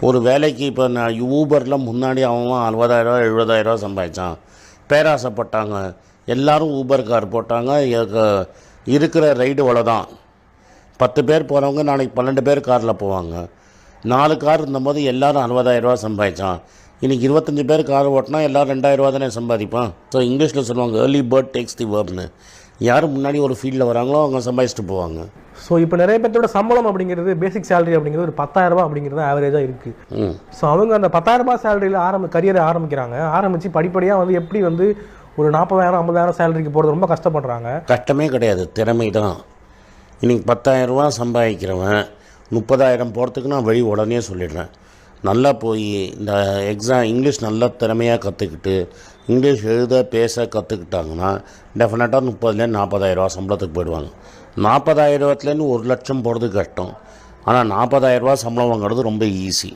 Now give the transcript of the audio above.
ஒரு வேலைக்கு இப்போ நான் ஊபரில் முன்னாடி அவன் 60,000 70,000 சம்பாதிச்சான். பேராசைப்பட்டாங்க, எல்லோரும் ஊபர் கார் போட்டாங்க. இருக்கிற ரைடு அவ்வளோதான். 10 பேர் போகிறவங்க நாளைக்கு 12 பேர் காரில் போவாங்க. 4 கார் இருந்தபோது எல்லோரும் 60,000 சம்பாதிச்சான். இன்றைக்கி 25 பேர் கார் ஓட்டினா எல்லோரும் 2,000 தானே சம்பாதிப்பான். ஸோ இங்கிலீஷில் சொல்லுவாங்க ஏர்லி பேர்ட் டேக்ஸ் தி வேர்ப்னு. யார் முன்னாடி ஒரு ஃபீல்டில் வராங்களோ அவங்க சம்பாதிச்சுட்டு போவாங்க. ஸோ இப்போ நிறைய பேர்த்தோட சம்பளம் அப்படிங்கிறது பேசிக் சேலரி அப்படிங்கிறது ஒரு 10,000 அப்படிங்கிறது ஆவரேஜாக இருக்குது. ஸோ அவங்க அந்த 10,000 சேலரியில் கரியரை ஆரம்பித்து படிப்படியாக வந்து எப்படி வந்து ஒரு 40,000 50,000 சேலரிக்கு போகிறது ரொம்ப கஷ்டப்படுறாங்க. கஷ்டமே கிடையாது, திறமை தான். இன்றைக்கி 10,000 சம்பாதிக்கிறவன் 30,000 போகிறதுக்கு நான் வழி உடனே சொல்லிடுறேன். நல்லா போய் இந்த இங்கிலீஷ் நல்லா திறமையாக கற்றுக்கிட்டு இங்கிலீஷ் எழுத பேச கற்றுக்கிட்டாங்கன்னா டெஃபினட்டாக 30,000 40,000 சம்பளத்துக்கு போயிடுவாங்க. 40,000 1,00,000 போகிறது கஷ்டம். ஆனால் 40,000 சம்பளம் வாங்குறது ரொம்ப ஈஸி.